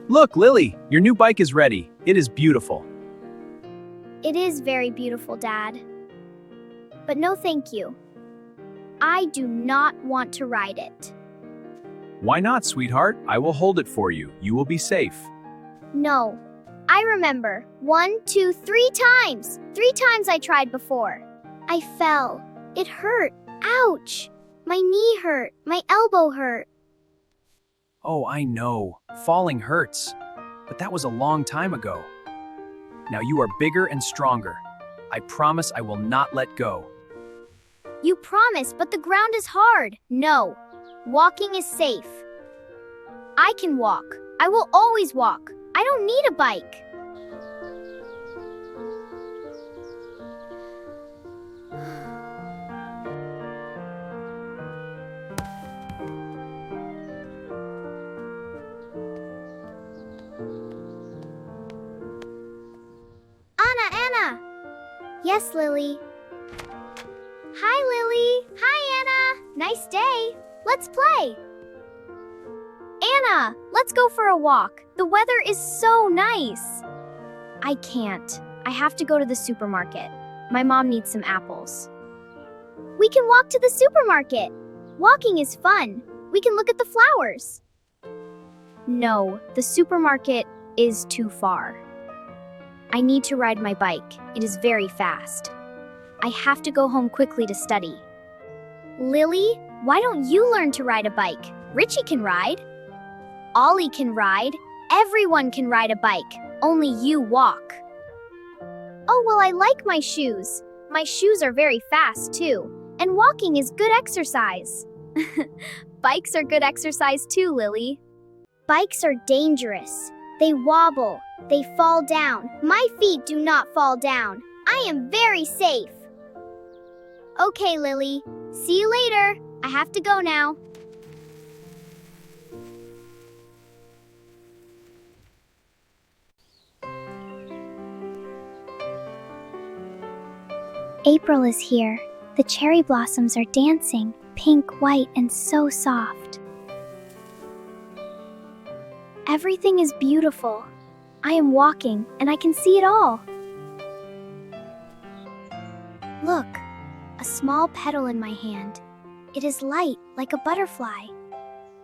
Look, Lily, your new bike is ready. It is beautiful. It is very beautiful, Dad. But no thank you. I do not want to ride it. Why not, sweetheart? I will hold it for you. You will be safe. No. I remember. 1, 2, 3 times. 3 times I tried before. I fell. It hurt. Ouch. My knee hurt. My elbow hurt. Oh, I know. Falling hurts. But that was a long time ago. Now you are bigger and stronger. I promise I will not let go. You promise, but the ground is hard. No. Walking is safe. I can walk. I will always walk. I don't need a bike. Anna! Yes, Lily. Hi, Lily. Hi, Anna. Nice day. Let's play. Anna, let's go for a walk. The weather is so nice. I can't. I have to go to the supermarket. My mom needs some apples. We can walk to the supermarket. Walking is fun. We can look at the flowers. No, the supermarket is too far. I need to ride my bike. It is very fast. I have to go home quickly to study. Lily, why don't you learn to ride a bike? Richie can ride. Ollie can ride. Everyone can ride a bike. Only you walk. Oh, well, I like my shoes. My shoes are very fast, too. And walking is good exercise. Bikes are good exercise, too, Lily. Bikes are dangerous. They wobble. They fall down. My feet do not fall down. I am very safe. Okay, Lily. See you later. I have to go now. April is here. The cherry blossoms are dancing, pink, white, and so soft. Everything is beautiful. I am walking, and I can see it all. Look, a small petal in my hand. It is light, like a butterfly.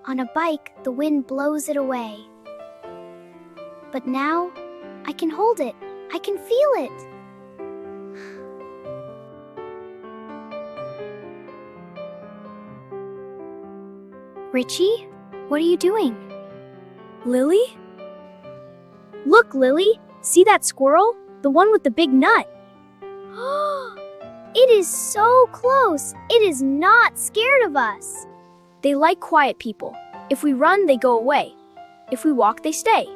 On a bike, the wind blows it away. But now, I can hold it. I can feel it. Richie, what are you doing? Lily? Look, Lily, see that squirrel? The one with the big nut. It is so close. It is not scared of us. They like quiet people. If we run, they go away. If we walk, they stay.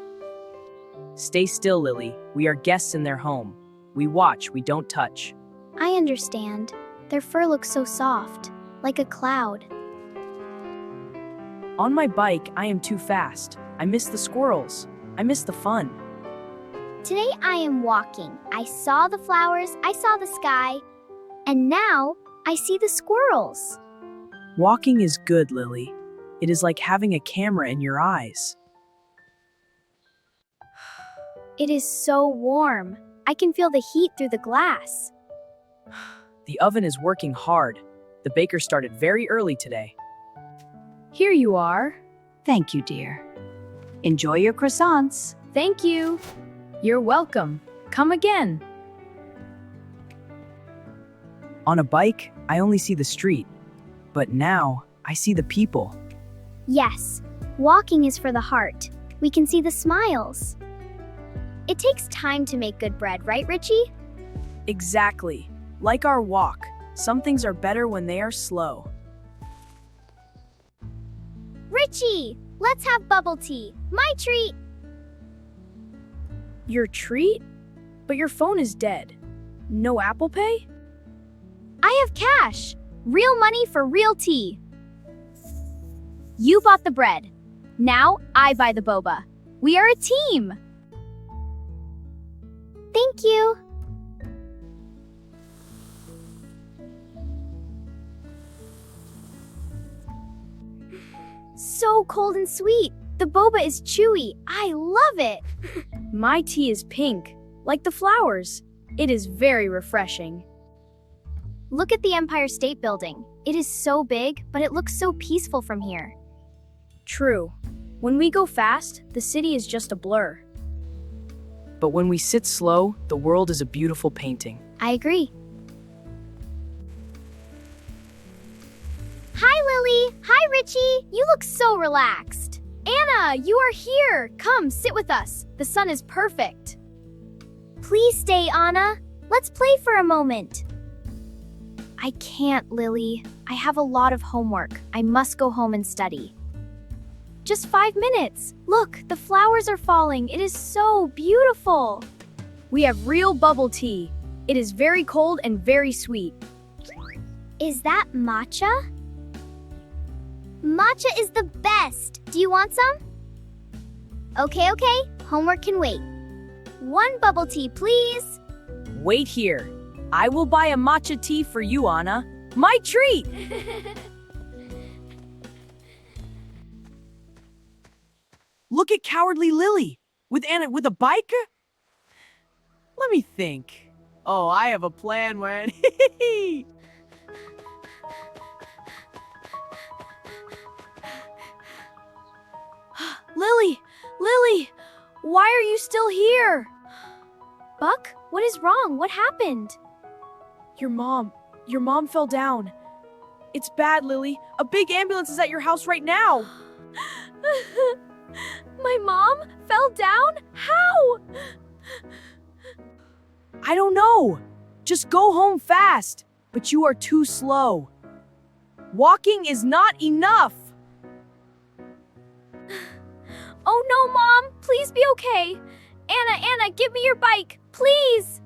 Stay still, Lily. We are guests in their home. We watch, we don't touch. I understand. Their fur looks so soft, like a cloud. On my bike, I am too fast. I miss the squirrels. I miss the fun. Today I am walking. I saw the flowers, I saw the sky, and now I see the squirrels. Walking is good, Lily. It is like having a camera in your eyes. It is so warm. I can feel the heat through the glass. The oven is working hard. The baker started very early today. Here you are. Thank you, dear. Enjoy your croissants. Thank you. You're welcome. Come again. On a bike, I only see the street. But now, I see the people. Yes, walking is for the heart. We can see the smiles. It takes time to make good bread, right, Richie? Exactly. Like our walk, some things are better when they are slow. Richie, let's have bubble tea. My treat. Your treat? But your phone is dead. No Apple Pay? I have cash. Real money for real tea. You bought the bread. Now I buy the boba. We are a team. Thank you. So cold and sweet. The boba is chewy. I love it. My tea is pink, like the flowers. It is very refreshing. Look at the Empire State Building. It is so big, but it looks so peaceful from here. True. When we go fast, the city is just a blur. But when we sit slow, the world is a beautiful painting. I agree. Hi, Lily. Hi, Richie. You look so relaxed. Anna, you are here. Come, sit with us. The sun is perfect. Please stay, Anna. Let's play for a moment. I can't, Lily. I have a lot of homework. I must go home and study. Just 5 minutes. Look, the flowers are falling. It is so beautiful. We have real bubble tea. It is very cold and very sweet. Is that matcha? Matcha is the best. Do you want some? Okay. Homework can wait. 1 bubble tea, please. Wait here. I will buy a matcha tea for you, Anna. My treat! Look at cowardly Lily with Anna with a bike. Let me think. Oh, I have a plan when. Lily, why are you still here? Buck, what is wrong? What happened? Your mom fell down. It's bad, Lily. A big ambulance is at your house right now. My mom fell down? How? I don't know. Just go home fast. But you are too slow. Walking is not enough. Oh no, Mom! Please be okay! Anna, give me your bike, please!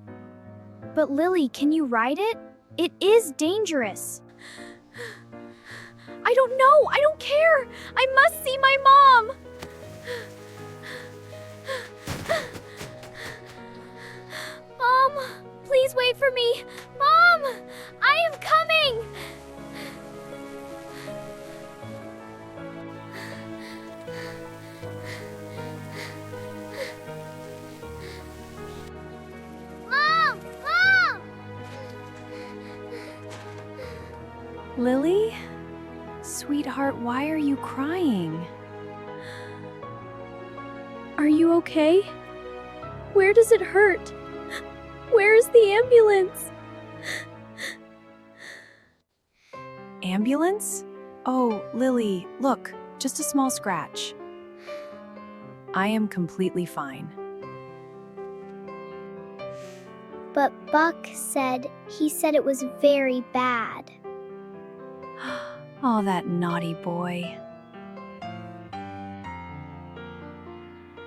But Lily, can you ride it? It is dangerous. I don't know. I don't care. I must see my mom. Mom, please wait for me. Mom, I am coming! Mom! Lily? Sweetheart, why are you crying? Are you okay? Where does it hurt? Where is the ambulance? Ambulance? Oh, Lily, look, just a small scratch. I am completely fine. But Buck said it was very bad. Oh, that naughty boy.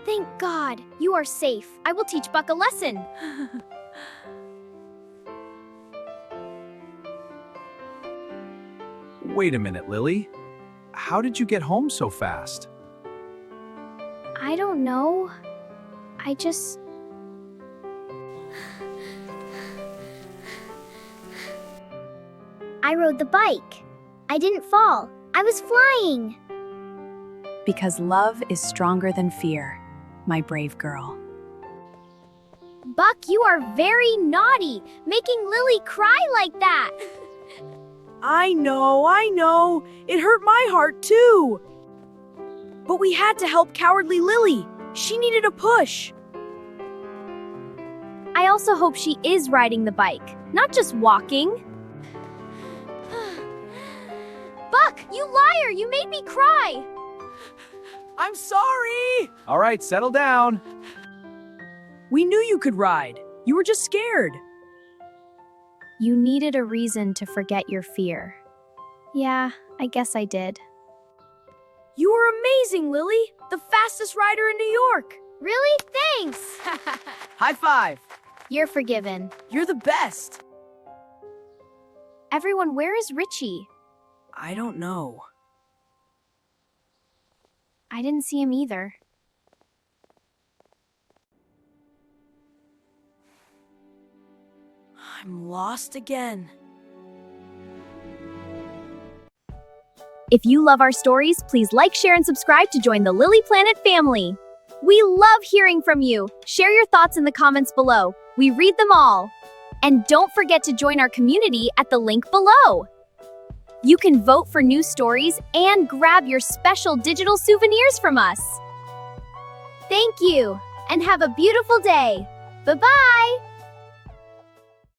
Thank God, you are safe. I will teach Buck a lesson. Wait a minute, Lily. How did you get home so fast? I don't know. I rode the bike. I didn't fall. I was flying. Because love is stronger than fear, my brave girl. Buck, you are very naughty, making Lily cry like that. I know. It hurt my heart too. But we had to help cowardly Lily. She needed a push. I also hope she is riding the bike, not just walking. Buck, you liar! You made me cry! I'm sorry. All right, settle down. We knew you could ride. You were just scared. You needed a reason to forget your fear. Yeah, I guess I did. You were amazing, Lily. The fastest rider in New York. Really? Thanks! High five. You're forgiven. You're the best. Everyone, where is Richie? I don't know. I didn't see him either. I'm lost again. If you love our stories, please like, share, and subscribe to join the Lily Planet family. We love hearing from you. Share your thoughts in the comments below. We read them all. And don't forget to join our community at the link below. You can vote for new stories and grab your special digital souvenirs from us. Thank you, and have a beautiful day. Bye-bye!